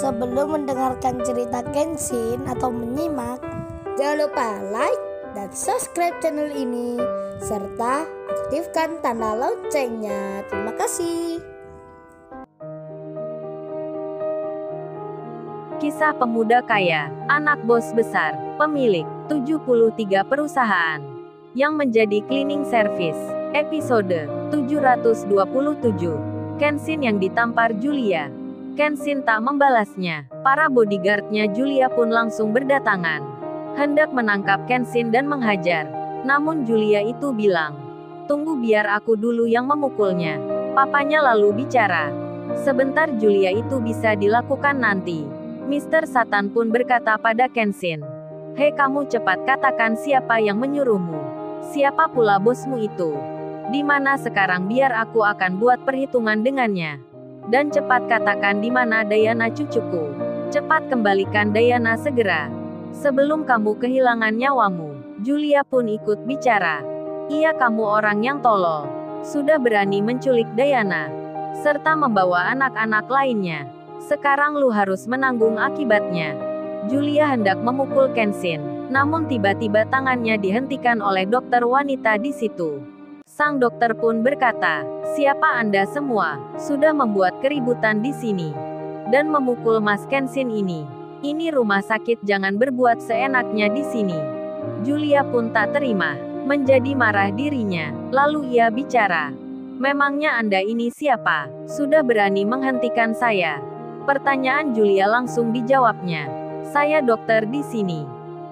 Sebelum mendengarkan cerita Kenshin atau menyimak, jangan lupa like dan subscribe channel ini serta aktifkan tanda loncengnya. Terima kasih. Kisah pemuda kaya, anak bos besar, pemilik 73 perusahaan, yang menjadi cleaning service. Episode 727. Kenshin yang ditampar Julia. Kenshin tak membalasnya. Para bodyguardnya Julia pun langsung berdatangan, hendak menangkap Kenshin dan menghajar. Namun Julia itu bilang, "Tunggu biar aku dulu yang memukulnya." Papanya lalu bicara, "Sebentar Julia itu bisa dilakukan nanti." Mr. Satan pun berkata pada Kenshin, "Hei kamu cepat katakan siapa yang menyuruhmu. Siapa pula bosmu itu? Di mana sekarang biar aku akan buat perhitungan dengannya. Dan cepat katakan di mana Diana cucuku. Cepat kembalikan Diana segera. Sebelum kamu kehilangan nyawamu." Julia pun ikut bicara. "Iya kamu orang yang tolol. Sudah berani menculik Diana. Serta membawa anak-anak lainnya. Sekarang lu harus menanggung akibatnya." Julia hendak memukul Kenshin, namun tiba-tiba tangannya dihentikan oleh dokter wanita di situ. Sang dokter pun berkata, "Siapa Anda semua? Sudah membuat keributan di sini dan memukul Mas Kenshin ini. Ini rumah sakit, jangan berbuat seenaknya di sini." Julia pun tak terima, menjadi marah dirinya. Lalu ia bicara, "Memangnya Anda ini siapa? Sudah berani menghentikan saya?" Pertanyaan Julia langsung dijawabnya, "Saya dokter di sini.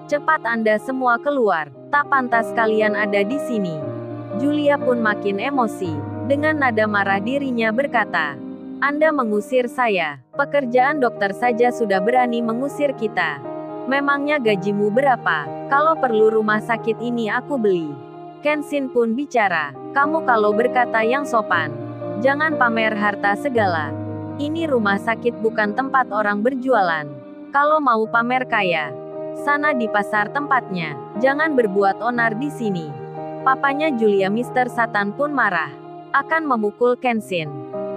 Cepat Anda semua keluar. Tak pantas kalian ada di sini." Julia pun makin emosi. Dengan nada marah dirinya berkata, "Anda mengusir saya. Pekerjaan dokter saja sudah berani mengusir kita. Memangnya gajimu berapa? Kalau perlu rumah sakit ini aku beli." Kenshin pun bicara, "Kamu kalau berkata yang sopan, jangan pamer harta segala. Ini rumah sakit bukan tempat orang berjualan. Kalau mau pamer kaya, sana di pasar tempatnya. Jangan berbuat onar di sini." Papanya Julia, Mr. Satan pun marah, akan memukul Kenshin.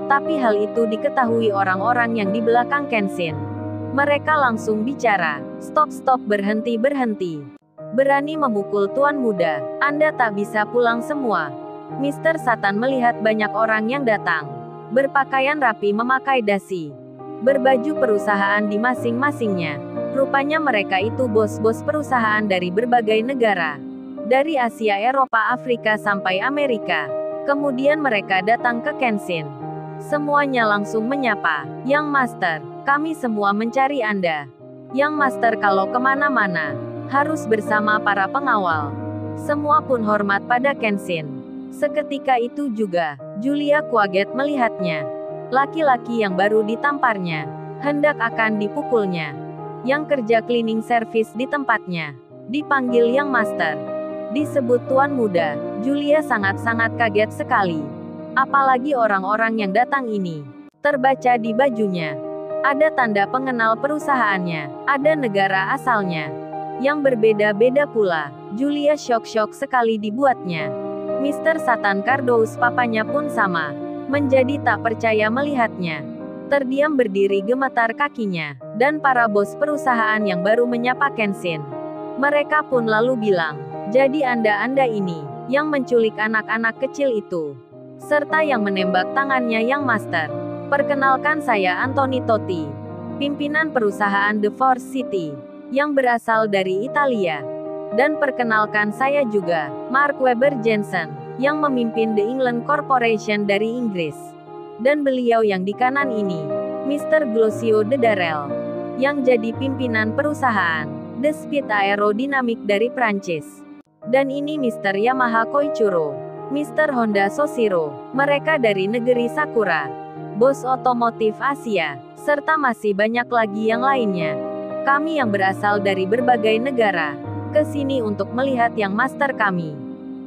Tapi hal itu diketahui orang-orang yang di belakang Kenshin. Mereka langsung bicara, "Stop, berhenti. Berani memukul tuan muda, Anda tak bisa pulang semua." Mr. Satan melihat banyak orang yang datang, berpakaian rapi memakai dasi, berbaju perusahaan di masing-masingnya. Rupanya mereka itu bos-bos perusahaan dari berbagai negara. Dari Asia, Eropa, Afrika sampai Amerika. Kemudian mereka datang ke Kenshin. Semuanya langsung menyapa, "Yang Master, kami semua mencari Anda. Yang Master kalau kemana-mana, harus bersama para pengawal." Semua pun hormat pada Kenshin. Seketika itu juga, Julia kaget melihatnya. Laki-laki yang baru ditamparnya, hendak akan dipukulnya. Yang kerja cleaning service di tempatnya, dipanggil Yang Master. Disebut Tuan Muda. Julia sangat-sangat kaget sekali. Apalagi orang-orang yang datang ini. Terbaca di bajunya, ada tanda pengenal perusahaannya, ada negara asalnya, yang berbeda-beda pula. Julia syok sekali dibuatnya. Mr. Satan Cardous, papanya pun sama, menjadi tak percaya melihatnya. Terdiam berdiri, gemetar kakinya. Dan para bos perusahaan yang baru menyapa Kenshin, mereka pun lalu bilang, "Jadi Anda ini, yang menculik anak-anak kecil itu, serta yang menembak tangannya Yang Master. Perkenalkan saya Anthony Totti, pimpinan perusahaan The Force City, yang berasal dari Italia. Dan perkenalkan saya juga, Mark Webber Jensen, yang memimpin The England Corporation dari Inggris. Dan beliau yang di kanan ini, Mr. Glossio de Darel, yang jadi pimpinan perusahaan The Speed Aerodynamic dari Prancis. Dan ini Mr. Yamaha Koichiro, Mr. Honda Soshiro, mereka dari negeri Sakura, bos otomotif Asia, serta masih banyak lagi yang lainnya. Kami yang berasal dari berbagai negara, ke sini untuk melihat Yang Master kami,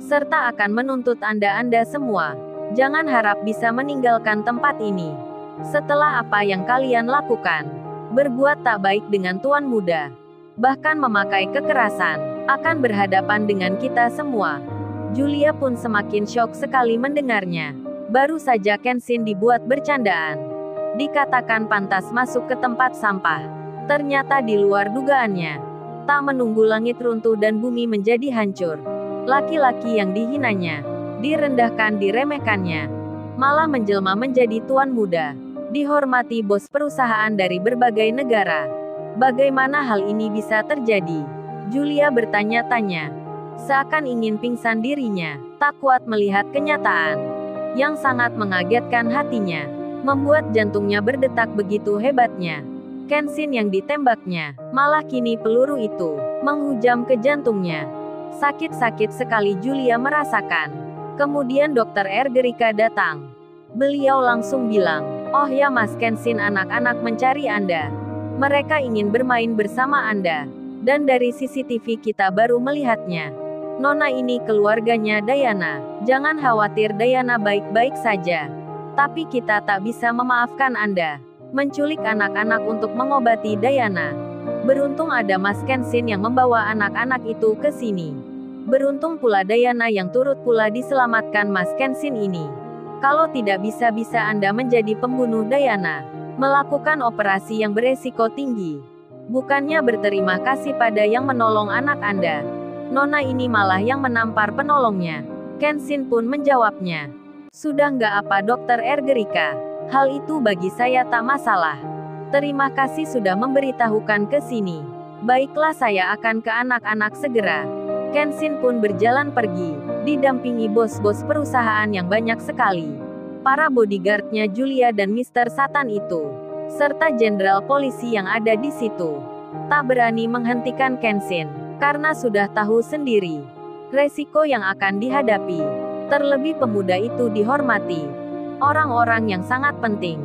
serta akan menuntut Anda semua. Jangan harap bisa meninggalkan tempat ini. Setelah apa yang kalian lakukan, berbuat tak baik dengan Tuan Muda, bahkan memakai kekerasan, akan berhadapan dengan kita semua." Julia pun semakin syok sekali mendengarnya. Baru saja Kenshin dibuat bercandaan, dikatakan pantas masuk ke tempat sampah. Ternyata di luar dugaannya. Tak menunggu langit runtuh dan bumi menjadi hancur. Laki-laki yang dihinanya, direndahkan, diremehkannya, malah menjelma menjadi tuan muda, dihormati bos perusahaan dari berbagai negara. Bagaimana hal ini bisa terjadi? Julia bertanya-tanya. Seakan ingin pingsan dirinya, tak kuat melihat kenyataan yang sangat mengagetkan hatinya, membuat jantungnya berdetak begitu hebatnya. Kenshin yang ditembaknya, malah kini peluru itu menghujam ke jantungnya. Sakit-sakit sekali Julia merasakan. Kemudian Dokter Ergerika datang. Beliau langsung bilang, "Oh ya Mas Kenshin, anak-anak mencari Anda. Mereka ingin bermain bersama Anda. Dan dari CCTV kita baru melihatnya. Nona ini keluarganya Diana. Jangan khawatir, Diana baik-baik saja. Tapi kita tak bisa memaafkan Anda menculik anak-anak untuk mengobati Diana. Beruntung ada Mas Kenshin yang membawa anak-anak itu ke sini. Beruntung pula Diana yang turut pula diselamatkan Mas Kenshin ini. Kalau tidak bisa-bisa Anda menjadi pembunuh Diana, melakukan operasi yang beresiko tinggi. Bukannya berterima kasih pada yang menolong anak Anda, Nona ini malah yang menampar penolongnya." Kenshin pun menjawabnya. "Sudah nggak apa Dokter Ergerika. Hal itu bagi saya tak masalah. Terima kasih sudah memberitahukan ke sini. Baiklah, saya akan ke anak-anak segera." Kenshin pun berjalan pergi, didampingi bos-bos perusahaan yang banyak sekali. Para bodyguardnya Julia dan Mr. Satan itu, serta jenderal polisi yang ada di situ, tak berani menghentikan Kenshin, karena sudah tahu sendiri resiko yang akan dihadapi. Terlebih pemuda itu dihormati orang-orang yang sangat penting.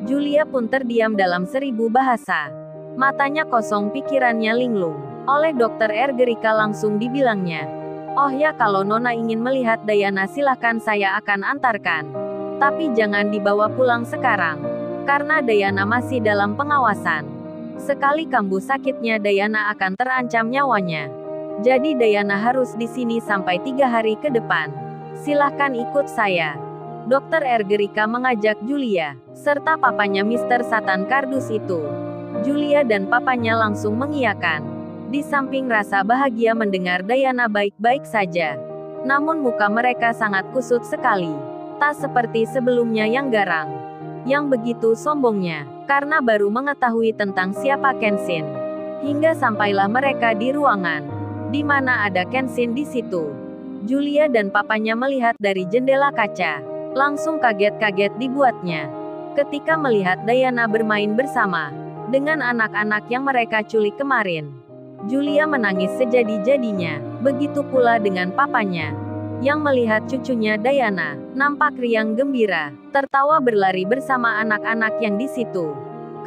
Julia pun terdiam dalam 1000 bahasa. Matanya kosong, pikirannya linglung. Oleh Dokter Ergerika langsung dibilangnya, "Oh ya, kalau Nona ingin melihat Diana silahkan, saya akan antarkan. Tapi jangan dibawa pulang sekarang, karena Diana masih dalam pengawasan. Sekali kambuh sakitnya Diana akan terancam nyawanya. Jadi Diana harus di sini sampai 3 hari ke depan. Silahkan ikut saya." Dokter Ergerika mengajak Julia, serta papanya Mr. Satan Kardus itu. Julia dan papanya langsung mengiyakan. Di samping rasa bahagia mendengar Diana baik-baik saja, namun muka mereka sangat kusut sekali. Tak seperti sebelumnya yang garang, yang begitu sombongnya, karena baru mengetahui tentang siapa Kenshin. Hingga sampailah mereka di ruangan, di mana ada Kenshin di situ. Julia dan papanya melihat dari jendela kaca. Langsung kaget-kaget dibuatnya ketika melihat Diana bermain bersama dengan anak-anak yang mereka culik kemarin. Julia menangis sejadi-jadinya, begitu pula dengan papanya, yang melihat cucunya Diana nampak riang gembira, tertawa berlari bersama anak-anak yang di situ.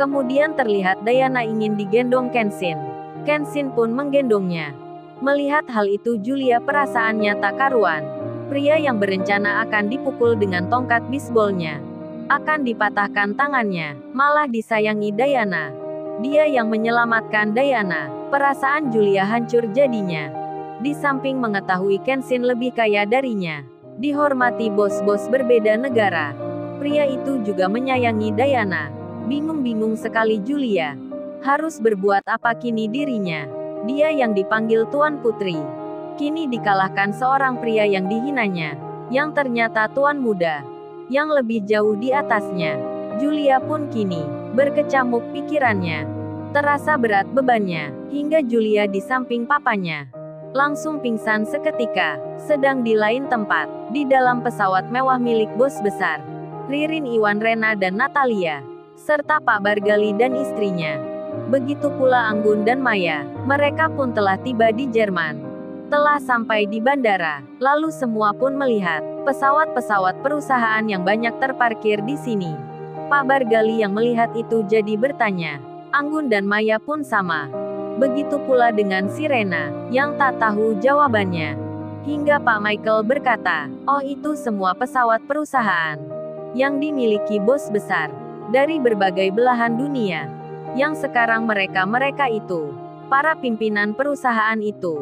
Kemudian terlihat Diana ingin digendong Kenshin. Kenshin pun menggendongnya. Melihat hal itu Julia perasaannya tak karuan. Pria yang berencana akan dipukul dengan tongkat bisbolnya, akan dipatahkan tangannya, malah disayangi Diana. Dia yang menyelamatkan Diana. Perasaan Julia hancur jadinya. Di samping mengetahui Kenshin lebih kaya darinya, dihormati bos-bos berbeda negara, pria itu juga menyayangi Diana. Bingung-bingung sekali Julia. Harus berbuat apa kini dirinya? Dia yang dipanggil Tuan Putri, kini dikalahkan seorang pria yang dihinanya, yang ternyata tuan muda, yang lebih jauh di atasnya. Julia pun kini berkecamuk pikirannya. Terasa berat bebannya, hingga Julia di samping papanya langsung pingsan seketika. Sedang di lain tempat, di dalam pesawat mewah milik bos besar, Ririn, Iwan, Rena dan Natalia, serta Pak Bargali dan istrinya. Begitu pula Anggun dan Maya, mereka pun telah tiba di Jerman. Telah sampai di bandara, lalu semua pun melihat pesawat-pesawat perusahaan yang banyak terparkir di sini. Pak Bargali yang melihat itu jadi bertanya. Anggun dan Maya pun sama. Begitu pula dengan si Rena, yang tak tahu jawabannya. Hingga Pak Michael berkata, "Oh, itu semua pesawat perusahaan yang dimiliki bos besar dari berbagai belahan dunia, yang sekarang mereka itu, para pimpinan perusahaan itu,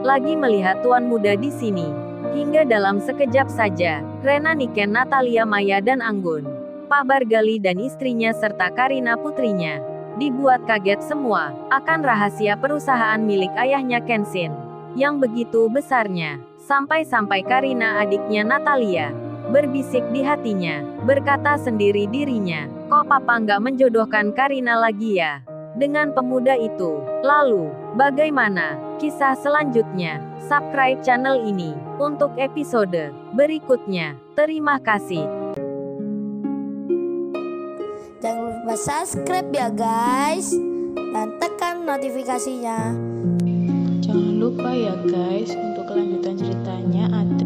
lagi melihat tuan muda di sini." Hingga dalam sekejap saja, Rena, Niken, Natalia, Maya dan Anggun Pak Bargali dan istrinya serta Karina putrinya dibuat kaget semua akan rahasia perusahaan milik ayahnya Kenshin yang begitu besarnya. Sampai-sampai Karina adiknya Natalia berbisik di hatinya, berkata sendiri dirinya, kok papa nggak menjodohkan Karina lagi ya dengan pemuda itu. Lalu, bagaimana kisah selanjutnya? Subscribe channel ini untuk episode berikutnya. Terima kasih. Jangan lupa subscribe ya guys, dan tekan notifikasinya. Jangan lupa ya guys, untuk kelanjutan ceritanya ada